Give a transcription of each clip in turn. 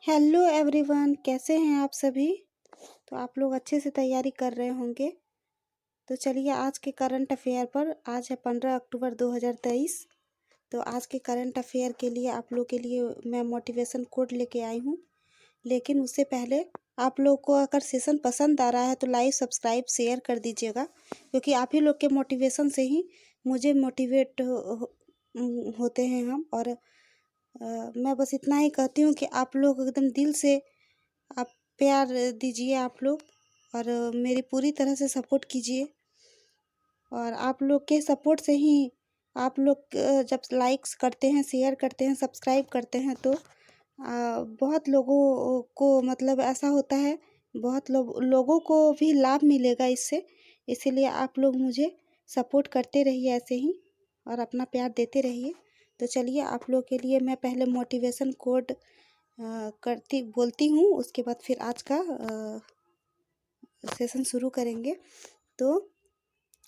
Hello everyone, कैसे हैं आप सभी। तो आप लोग अच्छे से तैयारी कर रहे होंगे। तो चलिए आज के करंट अफेयर पर। आज है 15 अक्टूबर 2023। तो आज के करंट अफेयर के लिए आप लोग के लिए मैं मोटिवेशन कोट लेके आई हूँ। लेकिन उससे पहले आप लोग को अगर सेशन पसंद आ रहा है तो लाइक सब्सक्राइब शेयर कर दीजिएगा, क्योंकि आप ही लोग के मोटिवेशन से ही मुझे मोटिवेट होते हैं हम। और मैं बस इतना ही कहती हूँ कि आप लोग एकदम दिल से आप प्यार दीजिए आप लोग, और मेरी पूरी तरह से सपोर्ट कीजिए। और आप लोग के सपोर्ट से ही आप लोग जब लाइक्स करते हैं, शेयर करते हैं, सब्सक्राइब करते हैं तो बहुत लोगों को मतलब ऐसा होता है, बहुत लोगों को भी लाभ मिलेगा इससे। इसीलिए आप लोग मुझे सपोर्ट करते रहिए ऐसे ही, और अपना प्यार देते रहिए। तो चलिए आप लोग के लिए मैं पहले मोटिवेशन कोड बोलती हूँ, उसके बाद फिर आज का सेशन शुरू करेंगे। तो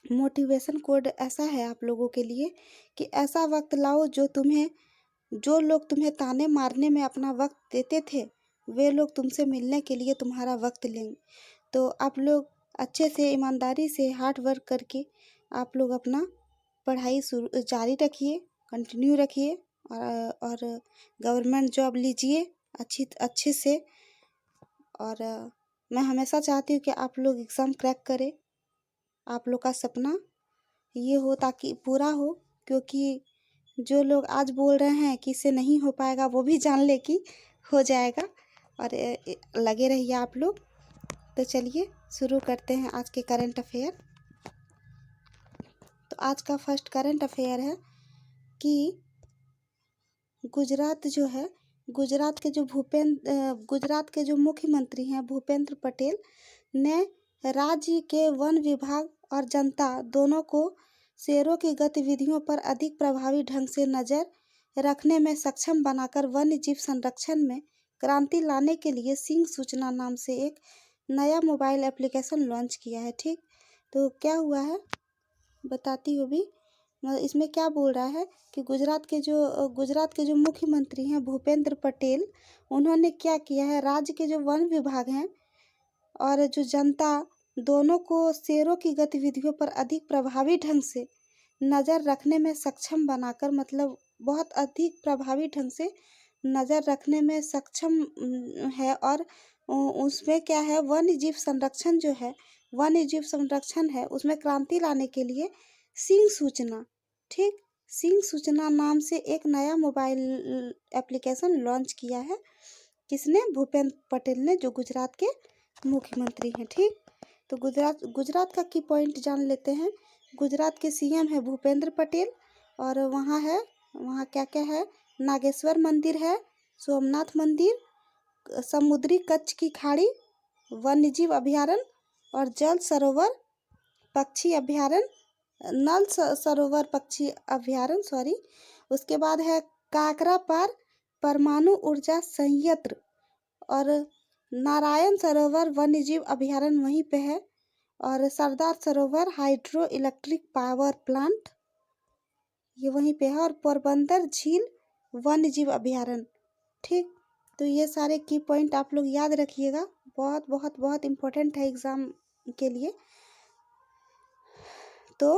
मोटिवेशन कोड ऐसा है आप लोगों के लिए कि ऐसा वक्त लाओ जो लोग तुम्हें ताने मारने में अपना वक्त देते थे, वे लोग तुमसे मिलने के लिए तुम्हारा वक्त लेंगे। तो आप लोग अच्छे से ईमानदारी से हार्ड वर्क करके आप लोग अपना पढ़ाई जारी रखिए, कंटिन्यू रखिए, और गवर्नमेंट जॉब लीजिए अच्छे से। और मैं हमेशा चाहती हूँ कि आप लोग एग्ज़ाम क्रैक करें, आप लोग का सपना ये हो ताकि पूरा हो। क्योंकि जो लोग आज बोल रहे हैं कि इससे नहीं हो पाएगा, वो भी जान ले कि हो जाएगा। और लगे रहिए आप लोग। तो चलिए शुरू करते हैं आज के करंट अफेयर। तो आज का फर्स्ट करंट अफेयर है कि गुजरात के जो मुख्यमंत्री हैं भूपेंद्र पटेल ने राज्य के वन विभाग और जनता दोनों को शेरों की गतिविधियों पर अधिक प्रभावी ढंग से नज़र रखने में सक्षम बनाकर वन्य जीव संरक्षण में क्रांति लाने के लिए सिंह सूचना नाम से एक नया मोबाइल एप्लीकेशन लॉन्च किया है। ठीक, तो क्या हुआ है बताती हूँ भी। इसमें क्या बोल रहा है कि गुजरात के जो मुख्यमंत्री हैं भूपेंद्र पटेल, उन्होंने क्या किया है, राज्य के जो वन विभाग हैं और जो जनता दोनों को शेरों की गतिविधियों पर अधिक प्रभावी ढंग से नज़र रखने में सक्षम बनाकर, मतलब बहुत अधिक प्रभावी ढंग से नज़र रखने में सक्षम है। और उसमें क्या है, वन्य जीव संरक्षण है उसमें क्रांति लाने के लिए सिंह सूचना, ठीक, सिंह सूचना नाम से एक नया मोबाइल एप्लीकेशन लॉन्च किया है। किसने? भूपेंद्र पटेल ने, जो गुजरात के मुख्यमंत्री हैं। ठीक, तो गुजरात का की पॉइंट जान लेते हैं। गुजरात के सीएम है भूपेंद्र पटेल, और वहाँ क्या क्या है, नागेश्वर मंदिर है, सोमनाथ मंदिर, समुद्री कच्छ की खाड़ी, वन्यजीव अभयारण्य और जल सरोवर पक्षी अभयारण्य, नल सरोवर पक्षी अभयारण्य, सॉरी। उसके बाद है काकरा पार परमाणु ऊर्जा संयंत्र और नारायण सरोवर वन्यजीव अभयारण्य वहीं पे है, और Sardar Sarovar hydro electric power plant ये वहीं पे है, और पोरबंदर झील वन्यजीव अभयारण्य। ठीक, तो ये सारे की पॉइंट आप लोग याद रखिएगा, बहुत बहुत बहुत इम्पोर्टेंट है एग्ज़ाम के लिए। तो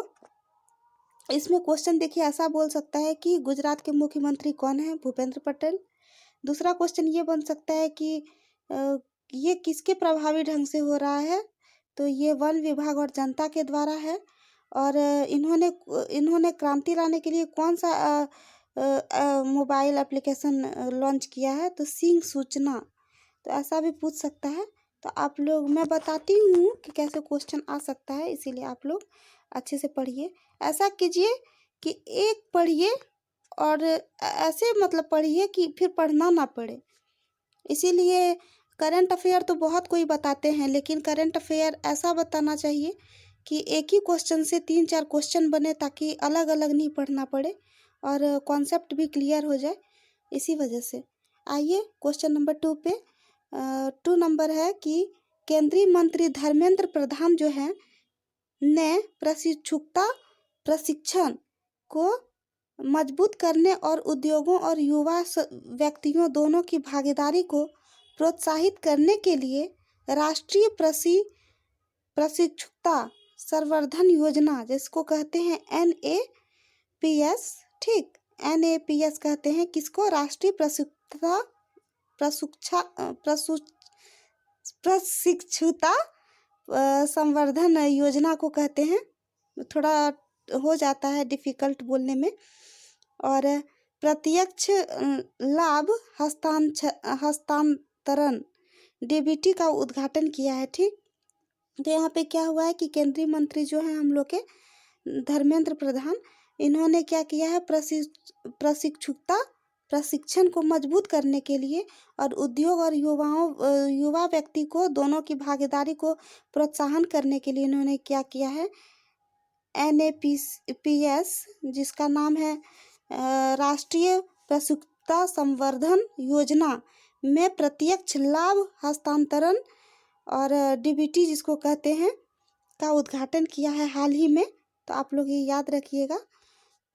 इसमें क्वेश्चन देखिए ऐसा बोल सकता है कि गुजरात के मुख्यमंत्री कौन है? भूपेंद्र पटेल। दूसरा क्वेश्चन ये बन सकता है कि ये किसके प्रभावी ढंग से हो रहा है? तो ये वन विभाग और जनता के द्वारा है। और इन्होंने क्रांति लाने के लिए कौन सा मोबाइल एप्लीकेशन लॉन्च किया है? तो सिंह सूचना। तो ऐसा भी पूछ सकता है। तो आप लोग, मैं बताती हूँ कि कैसे क्वेश्चन आ सकता है, इसीलिए आप लोग अच्छे से पढ़िए। ऐसा कीजिए कि एक पढ़िए और ऐसे मतलब पढ़िए कि फिर पढ़ना ना पड़े। इसीलिए करंट अफेयर तो बहुत कोई बताते हैं, लेकिन करंट अफेयर ऐसा बताना चाहिए कि एक ही क्वेश्चन से 3-4 क्वेश्चन बने, ताकि अलग अलग नहीं पढ़ना पड़े और कॉन्सेप्ट भी क्लियर हो जाए। इसी वजह से आइए क्वेश्चन नंबर 2 पे। 2 नंबर है कि केंद्रीय मंत्री धर्मेंद्र प्रधान जो है ने प्रशिक्षण को मजबूत करने और उद्योगों और युवा व्यक्तियों दोनों की भागीदारी को प्रोत्साहित करने के लिए राष्ट्रीय प्रशिक्षुता संवर्धन योजना, जिसको कहते हैं NAPS, ठीक, NAPS कहते हैं किसको, राष्ट्रीय प्रशिक्षुता संवर्धन योजना को कहते हैं। थोड़ा हो जाता है डिफिकल्ट बोलने में। और प्रत्यक्ष लाभ हस्तांतरण DBT का उद्घाटन किया है, ठीक। तो यहाँ पे क्या हुआ है कि केंद्रीय मंत्री जो है हम लोग के धर्मेंद्र प्रधान, इन्होंने क्या किया है, प्रशिक्षण को मजबूत करने के लिए और उद्योग और युवा व्यक्ति को दोनों की भागीदारी को प्रोत्साहन करने के लिए इन्होंने क्या किया है, NAPS, जिसका नाम है राष्ट्रीय प्रशिक्षुता संवर्धन योजना में प्रत्यक्ष लाभ हस्तांतरण और DBT जिसको कहते हैं का उद्घाटन किया है हाल ही में। तो आप लोग ये याद रखिएगा।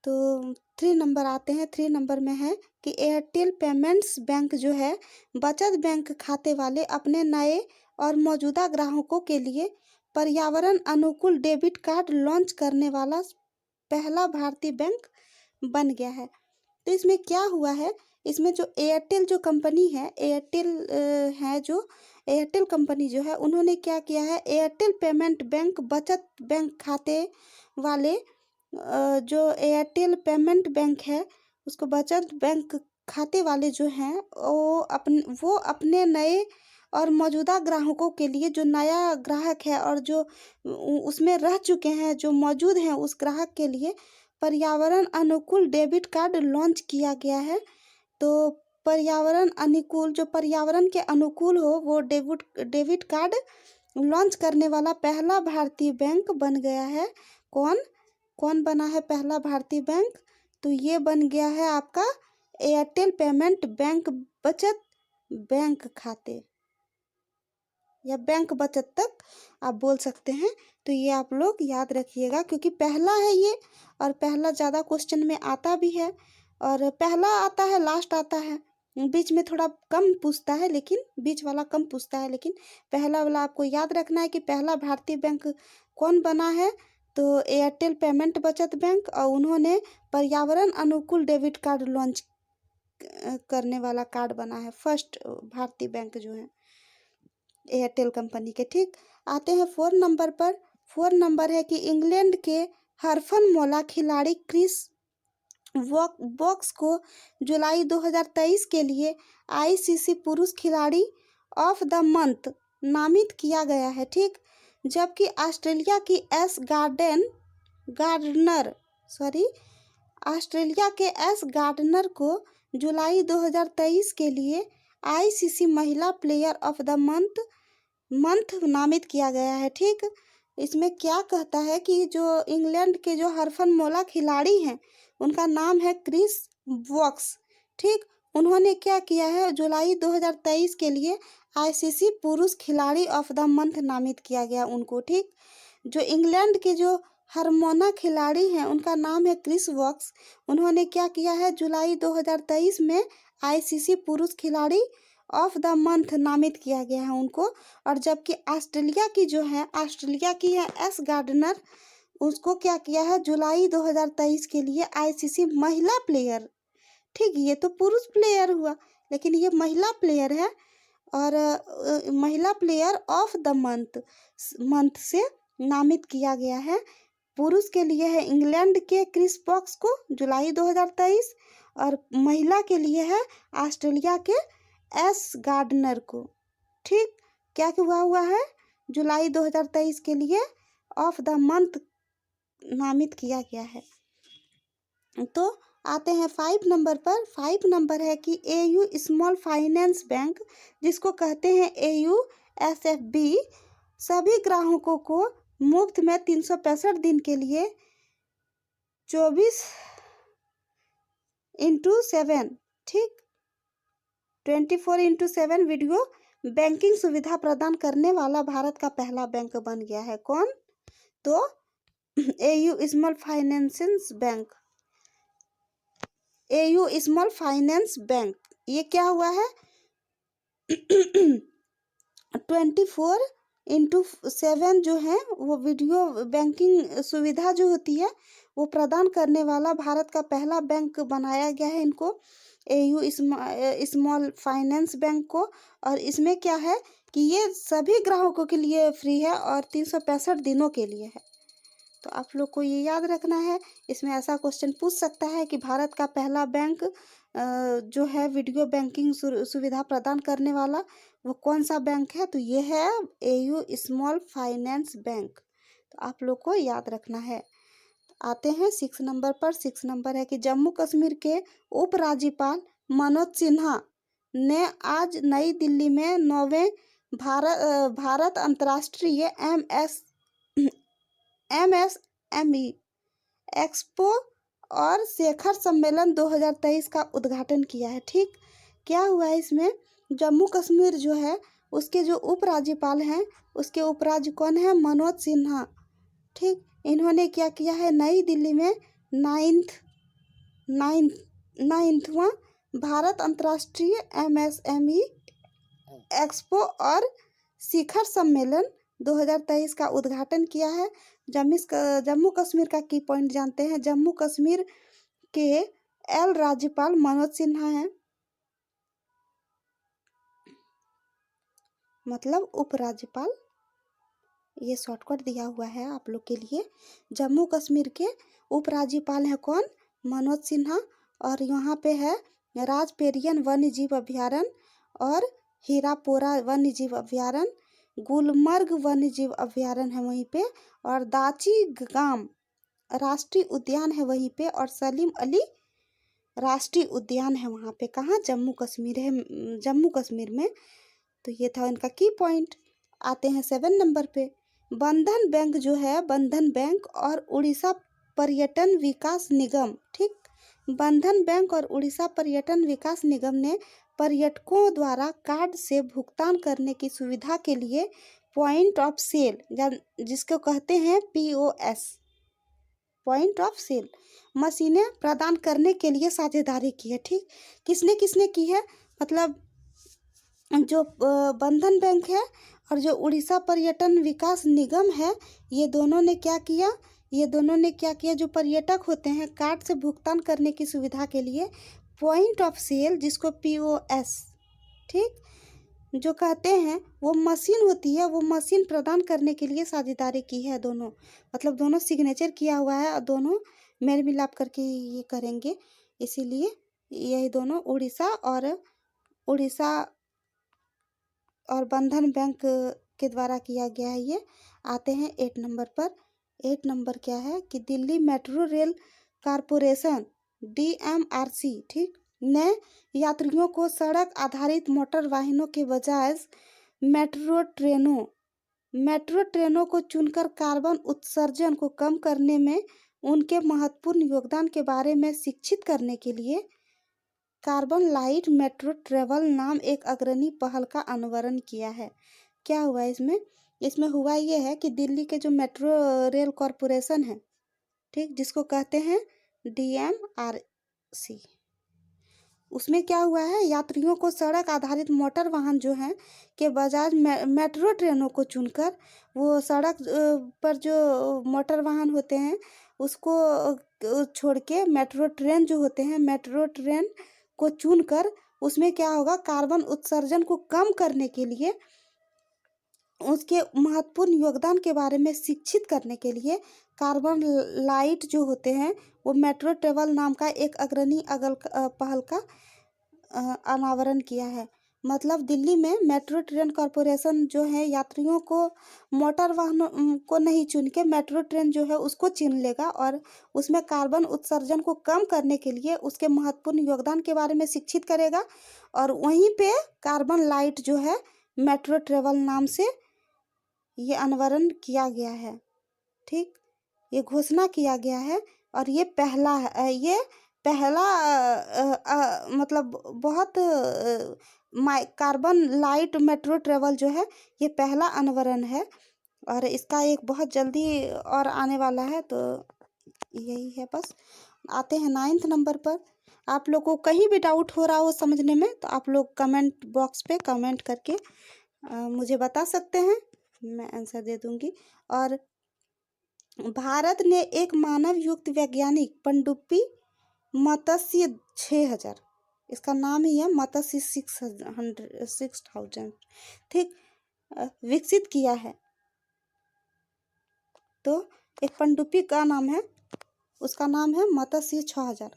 तो 3 नंबर आते हैं। 3 नंबर में है कि एयरटेल पेमेंट्स बैंक जो है बचत बैंक खाते वाले अपने नए और मौजूदा ग्राहकों के लिए पर्यावरण अनुकूल डेबिट कार्ड लॉन्च करने वाला पहला भारतीय बैंक बन गया है। तो इसमें क्या हुआ है, इसमें जो एयरटेल जो कंपनी है, एयरटेल कंपनी जो है उन्होंने क्या किया है, एयरटेल पेमेंट बैंक बचत बैंक खाते वाले जो एयरटेल पेमेंट बैंक है उसको बचत बैंक खाते वाले जो हैं वो अपने नए और मौजूदा ग्राहकों के लिए, जो नया ग्राहक है और जो उसमें रह चुके हैं, जो मौजूद हैं, उस ग्राहक के लिए पर्यावरण अनुकूल डेबिट कार्ड लॉन्च किया गया है। तो पर्यावरण अनुकूल, जो पर्यावरण के अनुकूल हो, वो डेबिट कार्ड लॉन्च करने वाला पहला भारतीय बैंक बन गया है। कौन बना है पहला भारतीय बैंक? तो ये बन गया है आपका एयरटेल पेमेंट बैंक बचत बैंक खाते, या बैंक बचत तक आप बोल सकते हैं। तो ये आप लोग याद रखिएगा, क्योंकि पहला है ये, और पहला ज़्यादा क्वेश्चन में आता भी है, और पहला आता है, लास्ट आता है, बीच में थोड़ा कम पूछता है, लेकिन बीच वाला कम पूछता है, लेकिन पहला वाला आपको याद रखना है कि पहला भारतीय बैंक कौन बना है। तो एयरटेल पेमेंट बचत बैंक, और उन्होंने पर्यावरण अनुकूल डेबिट कार्ड लॉन्च करने वाला कार्ड बना है, फर्स्ट भारतीय बैंक जो है एयरटेल कंपनी के, ठीक। आते हैं 4 नंबर पर। 4 नंबर है कि इंग्लैंड के हरफनमौला खिलाड़ी क्रिस वोक्स को जुलाई 2023 के लिए ICC पुरुष खिलाड़ी ऑफ द मंथ नामित किया गया है, ठीक। जबकि ऑस्ट्रेलिया के एस गार्डनर को जुलाई 2023 के लिए ICC महिला प्लेयर ऑफ द मंथ नामित किया गया है, ठीक। इसमें क्या कहता है कि जो इंग्लैंड के जो हरफनमौला खिलाड़ी हैं उनका नाम है क्रिस वोक्स, ठीक। उन्होंने क्या किया है, जुलाई 2023 के लिए ICC पुरुष खिलाड़ी ऑफ द मंथ नामित किया गया उनको, ठीक। जो इंग्लैंड के जो हरमोना खिलाड़ी हैं उनका नाम है क्रिस वोक्स, उन्होंने क्या किया है, जुलाई 2023 में ICC पुरुष खिलाड़ी ऑफ द मंथ नामित किया गया है उनको। और जबकि ऑस्ट्रेलिया की है एस गार्डनर, उसको क्या किया है, जुलाई 2023 के लिए ICC महिला प्लेयर, ठीक। ये तो पुरुष प्लेयर हुआ, लेकिन ये महिला प्लेयर है, और महिला प्लेयर ऑफ द मंथ से नामित किया गया है। पुरुष के लिए है इंग्लैंड के क्रिस वोक्स को जुलाई 2023, और महिला के लिए है ऑस्ट्रेलिया के एस गार्डनर को, ठीक। क्या हुआ है, जुलाई 2023 के लिए ऑफ द मंथ नामित किया गया है। तो आते हैं 5 नंबर पर। 5 नंबर है कि AU स्मॉल फाइनेंस बैंक, जिसको कहते हैं AUSFB, सभी ग्राहकों को मुफ्त में 365 दिन के लिए 24/7, ठीक, 24/7 वीडियो बैंकिंग सुविधा प्रदान करने वाला भारत का पहला बैंक बन गया है। कौन? तो AU small finance bank, AU small finance bank. ये क्या हुआ है, 24/7 जो है वो वीडियो बैंकिंग सुविधा जो होती है वो प्रदान करने वाला भारत का पहला बैंक बनाया गया है इनको, एयू स्मॉल फाइनेंस बैंक को। और इसमें क्या है कि ये सभी ग्राहकों के लिए फ्री है और 365 दिनों के लिए है। तो आप लोग को ये याद रखना है। इसमें ऐसा क्वेश्चन पूछ सकता है कि भारत का पहला बैंक जो है वीडियो बैंकिंग सुविधा प्रदान करने वाला वो कौन सा बैंक है, तो ये है एयू स्मॉल फाइनेंस बैंक। तो आप लोग को याद रखना है। आते हैं 6 नंबर पर। 6 नंबर है कि जम्मू कश्मीर के उपराज्यपाल मनोज सिन्हा ने आज नई दिल्ली में 9वें भारत अंतर्राष्ट्रीय MSME एक्सपो और शेखर सम्मेलन 2023 का उद्घाटन किया है। ठीक, क्या हुआ है इसमें, जम्मू कश्मीर जो है उसके जो उपराज्यपाल हैं, उसके उपराज्य कौन है, मनोज सिन्हा। ठीक, इन्होंने क्या किया है, नई दिल्ली में नाइन्थवां भारत अंतर्राष्ट्रीय MSME एक्सपो और शिखर सम्मेलन 2023 का उद्घाटन किया है। जम्मू कश्मीर का की पॉइंट जानते हैं। जम्मू कश्मीर के राज्यपाल मनोज सिन्हा हैं, मतलब उपराज्यपाल। ये शॉर्टकट दिया हुआ है आप लोग के लिए। जम्मू कश्मीर के उपराज्यपाल हैं कौन, मनोज सिन्हा। और यहाँ पे है राजपेरियन वन्य जीव अभ्यारण्य और हीरापोरा वन्य जीव अभ्यारण्य, गुलमर्ग वन्य जीव अभ्यारण्य है वहीं पे, और दाची गाम राष्ट्रीय उद्यान है वहीं पे, और सलीम अली राष्ट्रीय उद्यान है वहाँ पे। कहाँ, जम्मू कश्मीर है, जम्मू कश्मीर में। तो ये था उनका की पॉइंट। आते हैं 7 नंबर पे। बंधन बैंक जो है, बंधन बैंक और उड़ीसा पर्यटन विकास निगम, ठीक, बंधन बैंक और उड़ीसा पर्यटन विकास निगम ने पर्यटकों द्वारा कार्ड से भुगतान करने की सुविधा के लिए पॉइंट ऑफ सेल, जिसको कहते हैं POS, पॉइंट ऑफ सेल मशीनें प्रदान करने के लिए साझेदारी की है। ठीक, किसने किसने की है, मतलब जो बंधन बैंक है और जो उड़ीसा पर्यटन विकास निगम है, ये दोनों ने क्या किया, जो पर्यटक होते हैं कार्ड से भुगतान करने की सुविधा के लिए पॉइंट ऑफ सेल, जिसको POS, ठीक, जो कहते हैं वो मशीन होती है, वो मशीन प्रदान करने के लिए साझेदारी की है दोनों, मतलब दोनों सिग्नेचर किया हुआ है और दोनों मेल मिलाप करके ये करेंगे। इसीलिए यही दोनों उड़ीसा और बंधन बैंक के द्वारा किया गया है ये। आते हैं 8 नंबर पर। 8 नंबर क्या है कि Delhi metro rail corporation DMRC, ठीक, ने यात्रियों को सड़क आधारित मोटर वाहनों के बजाय मेट्रो ट्रेनों को चुनकर कार्बन उत्सर्जन को कम करने में उनके महत्वपूर्ण योगदान के बारे में शिक्षित करने के लिए कार्बन लाइट मेट्रो ट्रेवल नाम एक अग्रणी पहल का अनावरण किया है। क्या हुआ इसमें हुआ ये है कि दिल्ली के जो मेट्रो रेल कॉरपोरेशन है, ठीक, जिसको कहते हैं DMRC, उसमें क्या हुआ है, यात्रियों को सड़क आधारित मोटर वाहन जो हैं के बजाय मेट्रो ट्रेनों को चुनकर, वो सड़क पर जो मोटर वाहन होते हैं उसको छोड़ के मेट्रो ट्रेन जो होते हैं, मेट्रो ट्रेन को चुनकर उसमें क्या होगा, कार्बन उत्सर्जन को कम करने के लिए, उसके महत्वपूर्ण योगदान के बारे में शिक्षित करने के लिए कार्बन लाइट जो होते हैं वो मेट्रो ट्रेवल नाम का एक अग्रणी पहल का अनावरण किया है। मतलब दिल्ली में मेट्रो ट्रेन कॉरपोरेशन जो है यात्रियों को मोटर वाहनों को नहीं चुन के मेट्रो ट्रेन जो है उसको चुन लेगा और उसमें कार्बन उत्सर्जन को कम करने के लिए उसके महत्वपूर्ण योगदान के बारे में शिक्षित करेगा, और वहीं पे कार्बन लाइट जो है मेट्रो ट्रेवल नाम से ये अनावरण किया गया है। ठीक, ये घोषणा किया गया है और ये पहला मतलब बहुत कार्बन लाइट मेट्रो ट्रेवल जो है ये पहला अनावरण है और इसका एक बहुत जल्दी और आने वाला है, तो यही है बस। आते हैं 9th नंबर पर। आप लोग को कहीं भी डाउट हो रहा हो समझने में तो आप लोग कमेंट बॉक्स पे कमेंट करके मुझे बता सकते हैं, मैं आंसर दे दूंगी। और भारत ने एक मानव युक्त वैज्ञानिक पनडुब्बी मत्स्य 6000, इसका नाम ही है मत्स्य 6000, ठीक, विकसित किया है। तो एक पनडुब्बी का नाम है, उसका नाम है मत्स्य 6000।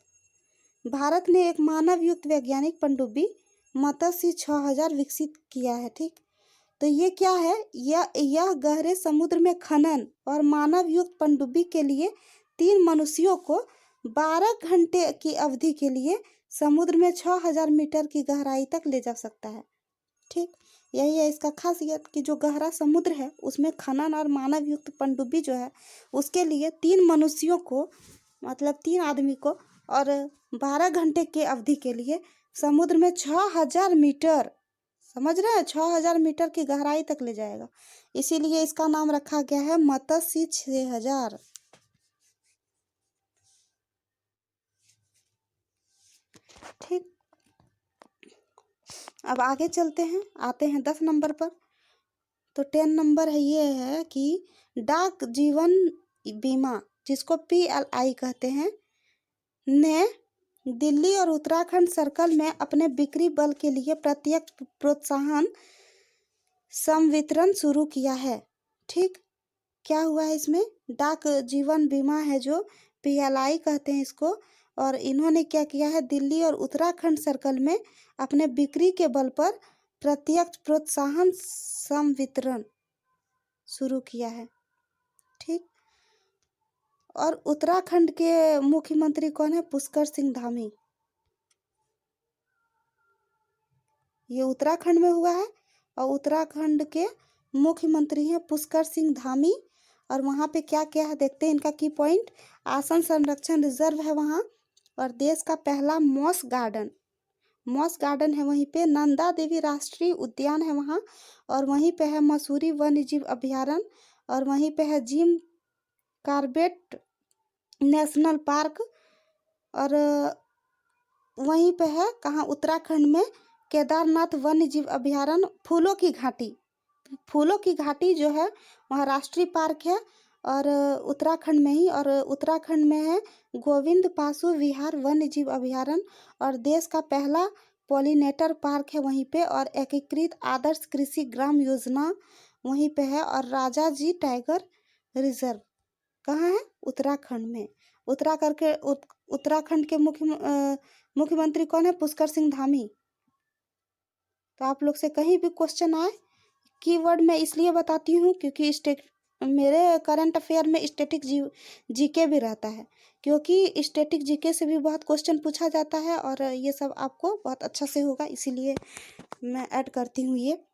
भारत ने एक मानव युक्त वैज्ञानिक पनडुब्बी मत्स्य 6000 विकसित किया है, ठीक। तो ये क्या है, यह गहरे समुद्र में खनन और मानव युक्त पनडुब्बी के लिए 3 मनुष्यों को 12 घंटे की अवधि के लिए समुद्र में 6000 मीटर की गहराई तक ले जा सकता है, ठीक। यही है इसका खासियत कि जो गहरा समुद्र है उसमें खनन और मानव युक्त पनडुब्बी जो है उसके लिए 3 मनुष्यों को, मतलब 3 आदमी को, और 12 घंटे के अवधि के लिए समुद्र में 6000 मीटर, समझ रहे हैं, 6000 मीटर की गहराई तक ले जाएगा। इसीलिए इसका नाम रखा गया है मत्स्य 6000, ठीक। अब आगे चलते हैं, आते हैं 10 नंबर पर। तो 10 नंबर है, ये है कि डाक जीवन बीमा, जिसको PLI कहते हैं, ने दिल्ली और उत्तराखंड सर्कल में अपने बिक्री बल के लिए प्रत्यक्ष प्रोत्साहन संवितरण शुरू किया है, ठीक। क्या हुआ है इसमें, डाक जीवन बीमा है जो PLI कहते हैं इसको, और इन्होंने क्या किया है, दिल्ली और उत्तराखंड सर्कल में अपने बिक्री के बल पर प्रत्यक्ष प्रोत्साहन संवितरण शुरू किया है, ठीक। और उत्तराखंड के मुख्यमंत्री कौन है, पुष्कर सिंह धामी, ये उत्तराखंड में हुआ है। और उत्तराखंड के मुख्यमंत्री हैं पुष्कर सिंह धामी। और वहाँ पे क्या क्या है देखते हैं इनका की पॉइंट। आसन संरक्षण रिजर्व है वहाँ, और देश का पहला मॉस गार्डन है वहीं पे। नंदा देवी राष्ट्रीय उद्यान है वहाँ, और वहीं पे है मसूरी वन्य जीव अभयारण्य, और वहीं पे है जिम कॉर्बेट नेशनल पार्क, और वहीं पे है कहाँ, उत्तराखंड में केदारनाथ वन्य जीव अभयारण्य। फूलों की घाटी जो है वहाँ राष्ट्रीय पार्क है, और उत्तराखंड में ही। और उत्तराखंड में है गोविंद पाशु विहार वन्य जीव अभयारण्य, और देश का पहला पॉलिनेटर पार्क है वहीं पे। और एकीकृत आदर्श कृषि ग्राम योजना वहीं पे है। और राजा जी टाइगर रिजर्व कहाँ है, उत्तराखंड में। उत्तराखंड के मुख्यमंत्री कौन है, पुष्कर सिंह धामी। तो आप लोग से कहीं भी क्वेश्चन आए, कीवर्ड मैं इसलिए बताती हूँ क्योंकि मेरे करंट अफेयर में स्टैटिक जीके भी रहता है, क्योंकि स्टैटिक जीके से भी बहुत क्वेश्चन पूछा जाता है, और ये सब आपको बहुत अच्छा से होगा, इसीलिए मैं ऐड करती हूँ ये।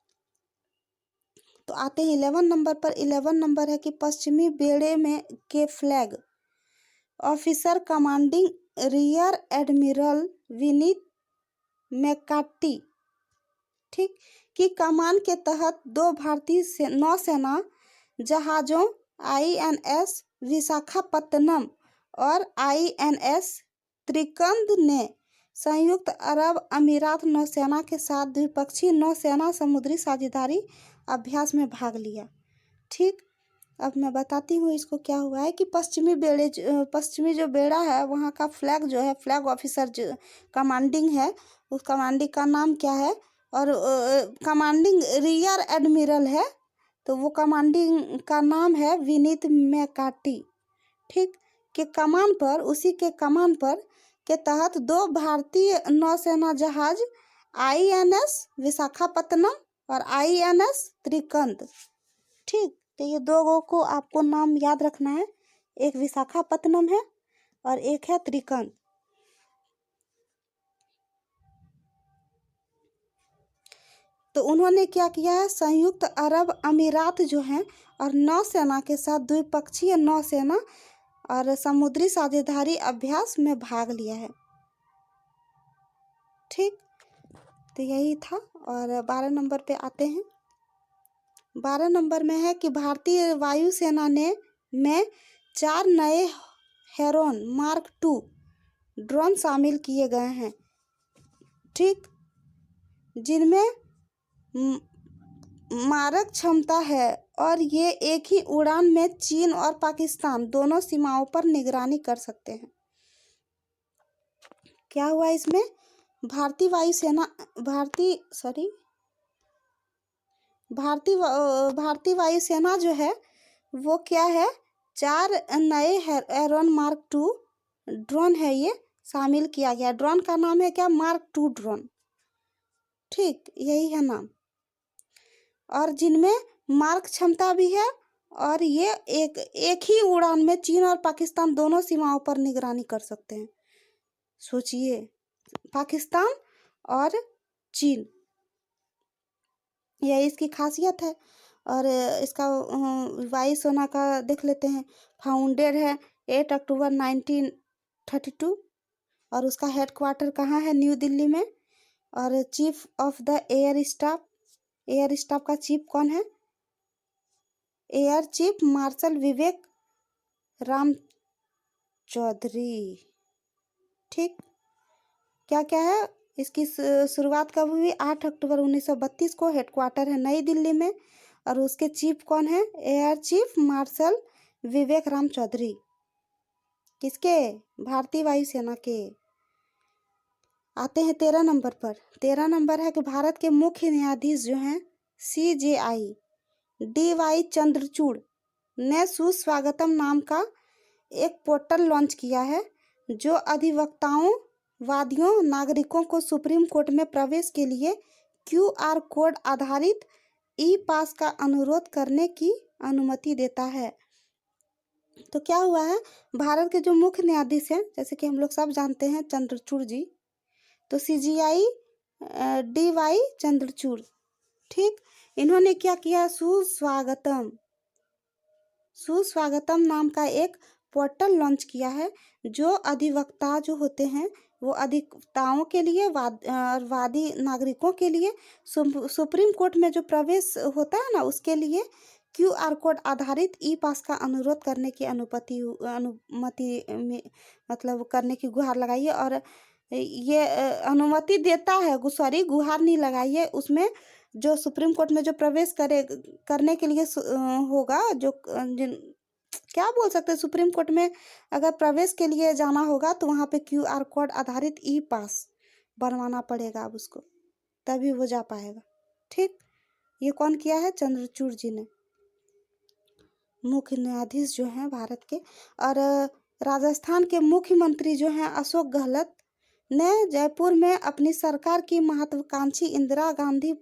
तो आते हैं 11 नंबर पर। 11 नंबर है कि पश्चिमी बेड़े में के flag officer commanding rear admiral Vineet McCarthy, ठीक, कि कमान के तहत 2 भारतीय नौसेना जहाज़ों INS विशाखापत्तनम और INS त्रिकंद ने संयुक्त अरब अमीरात नौसेना के साथ द्विपक्षीय नौसेना समुद्री साझेदारी अभ्यास में भाग लिया, ठीक। अब मैं बताती हूँ इसको क्या हुआ है कि पश्चिमी जो बेड़ा है वहाँ का फ्लैग जो है, फ्लैग ऑफिसर जो कमांडिंग है, उस कमांडिंग का नाम क्या है, और कमांडिंग रियर एडमिरल है, तो वो कमांडिंग का नाम है विनीत मैकार्टी, ठीक। के कमान पर, उसी के कमान पर के तहत 2 भारतीय नौसेना जहाज INS विशाखापत्तनम और INS त्रिकंद, ठीक। तो ये 2 को आपको नाम याद रखना है, एक विशाखापत्तनम है और एक है त्रिकंद। तो उन्होंने क्या किया है, संयुक्त अरब अमीरात जो हैं और नौसेना के साथ द्विपक्षीय नौसेना और समुद्री साझेदारी अभ्यास में भाग लिया है, ठीक। तो यही था। और 12 नंबर पे आते हैं। 12 नंबर में है कि भारतीय वायुसेना ने 4 नए हेरोन मार्क 2 ड्रोन शामिल किए गए हैं, ठीक, जिनमें मारक क्षमता है और ये एक ही उड़ान में चीन और पाकिस्तान दोनों सीमाओं पर निगरानी कर सकते हैं। क्या हुआ इसमें? भारतीय वायुसेना भारतीय वायुसेना जो है वो क्या है, 4 नए एरोन मार्क 2 ड्रोन है ये शामिल किया गया। ड्रोन का नाम है क्या? मार्क 2 ड्रोन, ठीक, यही है नाम। और जिनमें मार्क क्षमता भी है और ये एक ही उड़ान में चीन और पाकिस्तान दोनों सीमाओं पर निगरानी कर सकते हैं। सोचिए, पाकिस्तान और चीन, यह इसकी खासियत है। और इसका वायुसेना का देख लेते हैं। फाउंडेड है 8 अक्टूबर 1932 और उसका हेडक्वार्टर कहाँ है? न्यू दिल्ली में। और chief of the air staff का चीफ कौन है? एयर चीफ मार्शल विवेक राम चौधरी, ठीक। क्या क्या है इसकी शुरुआत कब हुई? 8 अक्टूबर 1932 को। हेडक्वार्टर है नई दिल्ली में और उसके चीफ कौन है? एयर चीफ मार्शल विवेक राम चौधरी। किसके? भारतीय वायुसेना के। आते हैं 13 नंबर पर। 13 नंबर है कि भारत के मुख्य न्यायाधीश जो हैं CJI DY चंद्रचूड़ ने सुस्वागतम नाम का एक पोर्टल लॉन्च किया है जो अधिवक्ताओं, वादियों, नागरिकों को सुप्रीम कोर्ट में प्रवेश के लिए QR कोड आधारित ई-पास का अनुरोध करने की अनुमति देता है। तो क्या हुआ है, भारत के जो मुख्य न्यायाधीश हैं, जैसे कि हम लोग सब जानते हैं चंद्रचूड़ जी, तो CJI DY चंद्रचूड़, ठीक, इन्होंने क्या किया? सुस्वागतम नाम का एक पोर्टल लॉन्च किया है जो अधिवक्ता जो होते हैं वो अधिवक्ताओं के लिए, वादी नागरिकों के लिए सुप्रीम कोर्ट में जो प्रवेश होता है ना, उसके लिए QR कोड आधारित ई-पास का अनुरोध करने की अनुमति में मतलब करने की गुहार लगाई है। और ये अनुमति देता है, गुहार नहीं लगाई है, उसमें जो सुप्रीम कोर्ट में जो प्रवेश करने के लिए होगा, जो क्या बोल सकते हैं, सुप्रीम कोर्ट में अगर प्रवेश के लिए जाना होगा तो वहाँ पे QR कोड आधारित ई-पास बनवाना पड़ेगा अब उसको, तभी वो जा पाएगा, ठीक। ये कौन किया है? चंद्रचूड़ जी ने, मुख्य न्यायाधीश जो हैं भारत के। और राजस्थान के मुख्यमंत्री जो हैं अशोक गहलोत ने जयपुर में अपनी सरकार की महत्वाकांक्षी इंदिरा गांधी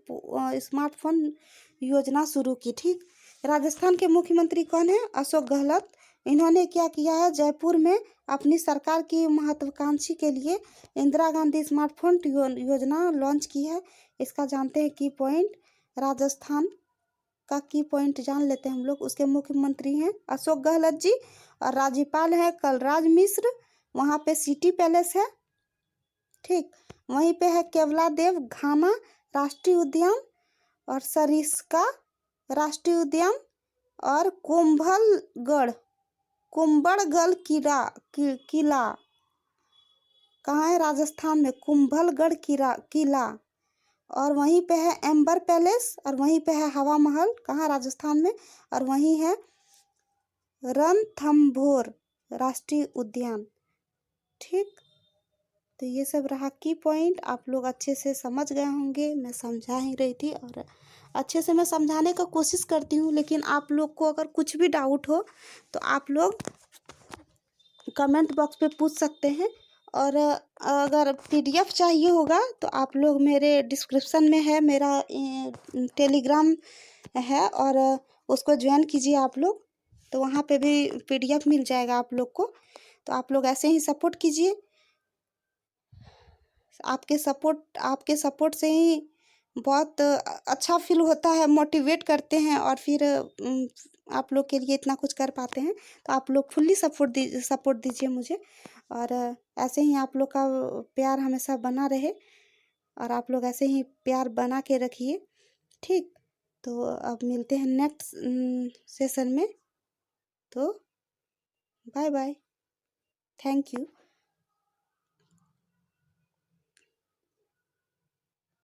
स्मार्टफोन योजना शुरू की, ठीक। राजस्थान के मुख्यमंत्री कौन है? अशोक गहलोत। इन्होंने क्या किया है? जयपुर में अपनी सरकार की महत्वाकांक्षी के लिए इंदिरा गांधी स्मार्टफोन योजना लॉन्च की है। इसका जानते हैं की पॉइंट, राजस्थान का की पॉइंट जान लेते हैं हम लोग। उसके मुख्यमंत्री हैं अशोक गहलोत जी और राज्यपाल है कलराज मिश्र। वहाँ पे सिटी पैलेस है, ठीक। वहीं पे है केवलादेव घाना राष्ट्रीय उद्यान और सरिस्का राष्ट्रीय उद्यान और कुंभलगढ़ किला कहाँ है? राजस्थान में कुंभलगढ़ किला। और वहीं पे है एम्बर पैलेस और वहीं पे है हवा महल, कहाँ? राजस्थान में। और वहीं है रणथंभौर राष्ट्रीय उद्यान, ठीक। तो ये सब रहा की पॉइंट, आप लोग अच्छे से समझ गए होंगे। मैं समझा ही रही थी और अच्छे से मैं समझाने का कोशिश करती हूँ, लेकिन आप लोग को अगर कुछ भी डाउट हो तो आप लोग कमेंट बॉक्स पे पूछ सकते हैं। और अगर PDF चाहिए होगा तो आप लोग मेरे डिस्क्रिप्शन में है, मेरा टेलीग्राम है और उसको ज्वाइन कीजिए आप लोग, तो वहाँ पे भी PDF मिल जाएगा आप लोग को। तो आप लोग ऐसे ही सपोर्ट कीजिए, आपके सपोर्ट से ही बहुत अच्छा फील होता है, मोटिवेट करते हैं और फिर आप लोग के लिए इतना कुछ कर पाते हैं। तो आप लोग फुल्ली सपोर्ट दीजिए मुझे और ऐसे ही आप लोग का प्यार हमेशा बना रहे और आप लोग ऐसे ही प्यार बना के रखिए, ठीक। तो अब मिलते हैं नेक्स्ट सेशन में, तो बाय बाय, थैंक यू।